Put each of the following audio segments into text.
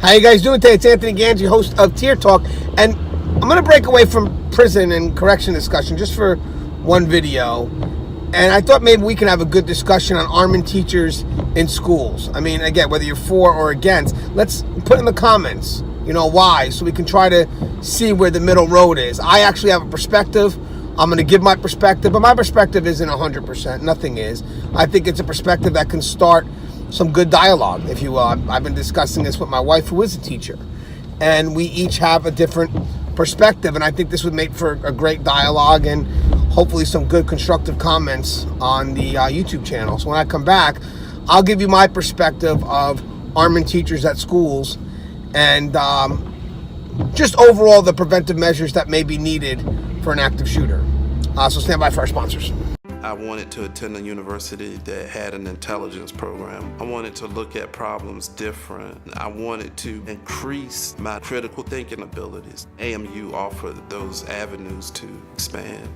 How you guys doing today? It's Anthony Ganji, host of Tier Talk, and I'm going to break away from prison and correction discussion just for one video. And I thought maybe we can have a good discussion on arming teachers in schools. I mean, again, whether you're for or against, let's put in the comments, why, so we can try to see where the middle road is. I actually have a perspective. I'm going to give my perspective, but my perspective isn't 100%. Nothing is. I think it's a perspective that can start some good dialogue, if you will. I've been discussing this with my wife, who is a teacher, and we each have a different perspective, and I think this would make for a great dialogue and hopefully some good constructive comments on the YouTube channel. So when I come back, I'll give you my perspective of arming teachers at schools and just overall the preventive measures that may be needed for an active shooter. So stand by for our sponsors. I wanted to attend a university that had an intelligence program. I wanted to look at problems different. I wanted to increase my critical thinking abilities. AMU offered those avenues to expand.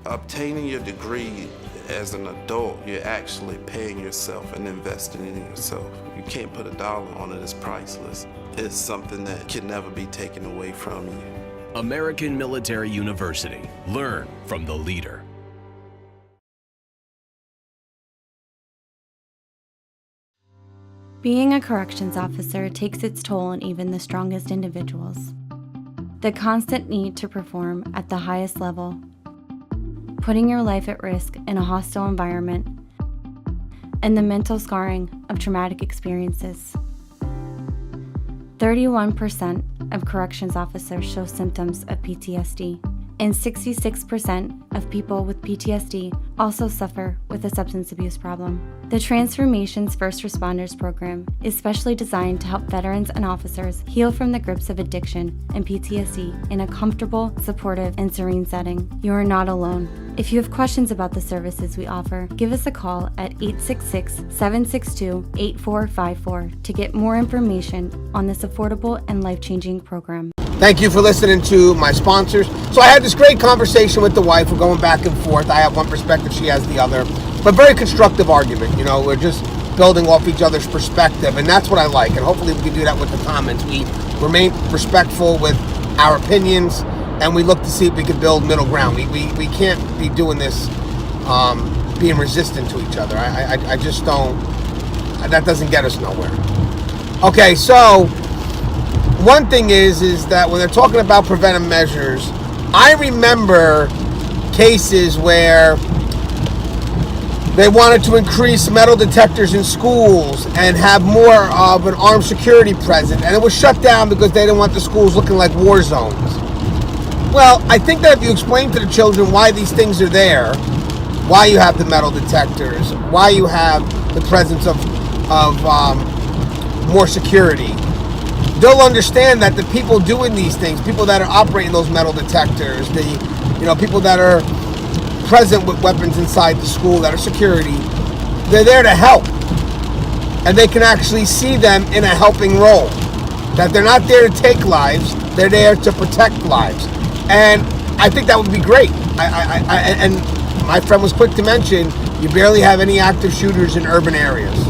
Obtaining your degree as an adult, you're actually paying yourself and investing in yourself. You can't put a dollar on it, it's priceless. It's something that can never be taken away from you. American Military University. Learn from the leader. Being a corrections officer takes its toll on even the strongest individuals. The constant need to perform at the highest level, putting your life at risk in a hostile environment, and the mental scarring of traumatic experiences. 31% of corrections officers show symptoms of PTSD, and 66% of people with PTSD also suffer with a substance abuse problem. The Transformations First Responders program is specially designed to help veterans and officers heal from the grips of addiction and PTSD in a comfortable, supportive, and serene setting. You are not alone. If you have questions about the services we offer, give us a call at 866-762-8454 to get more information on this affordable and life-changing program. Thank you for listening to my sponsors. So I had this great conversation with the wife. We're going back and forth. I have one perspective, she has the other. But very constructive argument. We're just building off each other's perspective, and that's what I like. And hopefully we can do that with the comments. We remain respectful with our opinions, and we look to see if we can build middle ground. We can't be doing this being resistant to each other. I just don't. That doesn't get us nowhere. Okay, so one thing is that when they're talking about preventive measures, I remember cases where they wanted to increase metal detectors in schools and have more of an armed security present, and it was shut down because they didn't want the schools looking like war zones. Well, I think that if you explain to the children why these things are there, why you have the metal detectors, why you have the presence of more security, they'll understand that the people doing these things, people that are operating those metal detectors, the people that are present with weapons inside the school that are security, they're there to help, and they can actually see them in a helping role. That they're not there to take lives, they're there to protect lives, and I think that would be great. And my friend was quick to mention you barely have any active shooters in urban areas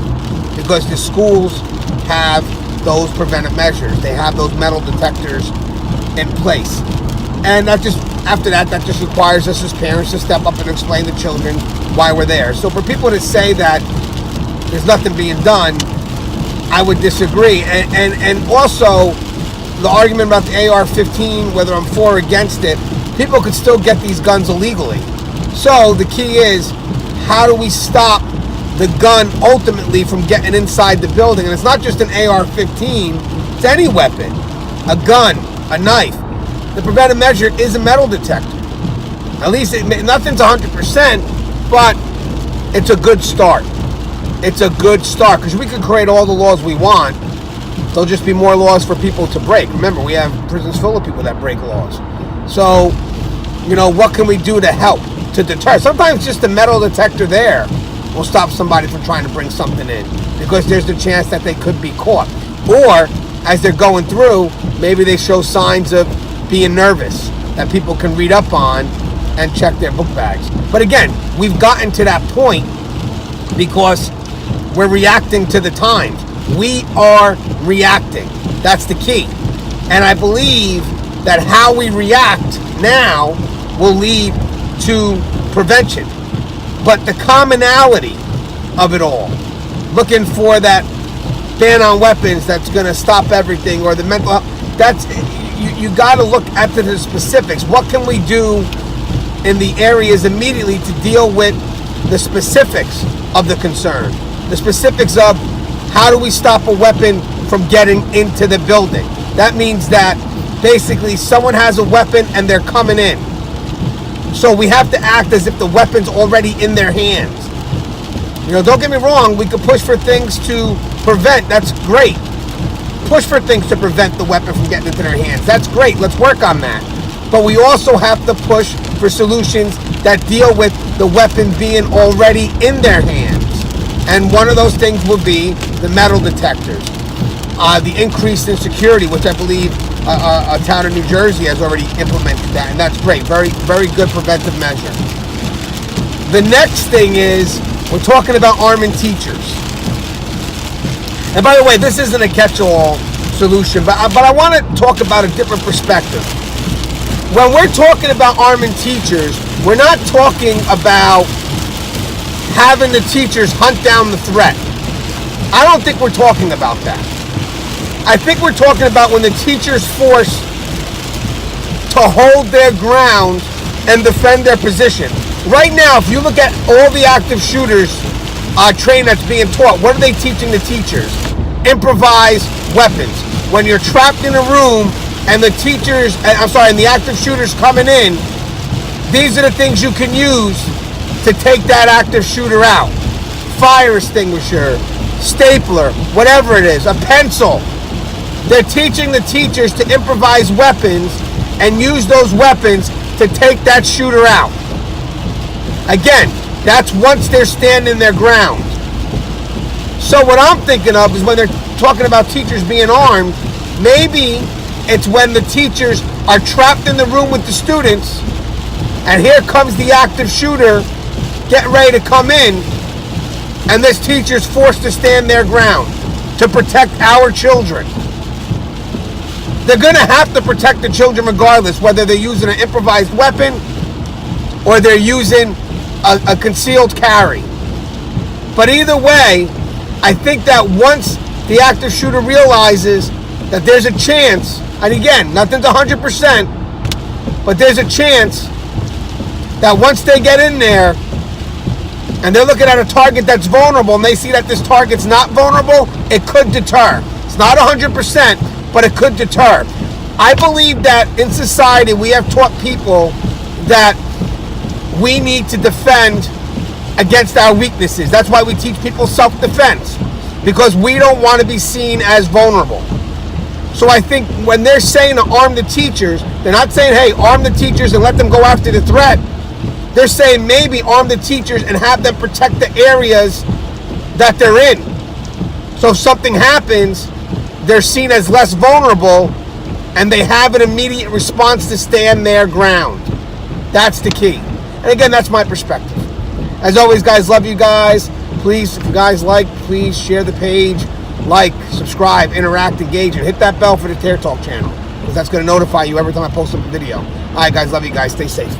because the schools have those preventive measures. They have those metal detectors in place. And that just requires us as parents to step up and explain to children why we're there. So for people to say that there's nothing being done, I would disagree. And also the argument about the AR-15, whether I'm for or against it, people could still get these guns illegally. So the key is, how do we stop the gun ultimately from getting inside the building? And it's not just an AR-15, it's any weapon, a gun, a knife. The preventive measure is a metal detector. At least nothing's 100%, but it's a good start. It's a good start, because we can create all the laws we want. There'll just be more laws for people to break. Remember, we have prisons full of people that break laws. So, what can we do to help, to deter? Sometimes just a metal detector there will stop somebody from trying to bring something in, because there's the chance that they could be caught. Or, as they're going through, maybe they show signs of being nervous that people can read up on and check their book bags. But again, we've gotten to that point because we're reacting to the times. we are reacting. That's the key. And I believe that how we react now will lead to prevention. But the commonality of it all, looking for that ban on weapons that's going to stop everything, or the mental health, that's, you got to look at the specifics. What can we do in the areas immediately to deal with the specifics of the concern? The specifics of how do we stop a weapon from getting into the building? That means that basically someone has a weapon and they're coming in. So we have to act as if the weapon's already in their hands. You know, don't get me wrong, we could push for things to prevent, that's great. Push for things to prevent the weapon from getting into their hands. That's great, let's work on that. But we also have to push for solutions that deal with the weapon being already in their hands. And one of those things will be the metal detectors. The increase in security, which I believe a town in New Jersey has already implemented that, and that's great. Very, very good preventive measure. The next thing is, we're talking about arming teachers. And by the way, this isn't a catch-all solution, but I want to talk about a different perspective. When we're talking about arming teachers, we're not talking about having the teachers hunt down the threat. I don't think we're talking about that. I think we're talking about when the teacher's forced to hold their ground and defend their position. Right now, if you look at all the active shooters training that's being taught, what are they teaching the teachers? Improvised weapons. When you're trapped in a room and the teachers, and the active shooters coming in, these are the things you can use to take that active shooter out. Fire extinguisher, stapler, whatever it is, a pencil. They're teaching the teachers to improvise weapons and use those weapons to take that shooter out. Again, that's once they're standing their ground. So what I'm thinking of is when they're talking about teachers being armed, maybe it's when the teachers are trapped in the room with the students, and here comes the active shooter getting ready to come in, and this teacher's forced to stand their ground to protect our children. They're going to have to protect the children regardless, whether they're using an improvised weapon or they're using a concealed carry. But either way, I think that once the active shooter realizes that there's a chance, and again, nothing's 100%, but there's a chance that once they get in there and they're looking at a target that's vulnerable and they see that this target's not vulnerable, it could deter. It's not 100%, but it could deter. I believe that in society we have taught people that we need to defend against our weaknesses. That's why we teach people self-defense, because we don't want to be seen as vulnerable. So I think when they're saying to arm the teachers, they're not saying, hey, arm the teachers and let them go after the threat. They're saying maybe arm the teachers and have them protect the areas that they're in. So if something happens, they're seen as less vulnerable and they have an immediate response to stand their ground. That's the key. And again, that's my perspective. As always, guys, love you guys. Please, if you guys like, please share the page, like, subscribe, interact, engage, and hit that bell for the Tear Talk channel, because that's going to notify you every time I post a video. All right, guys, love you guys. Stay safe.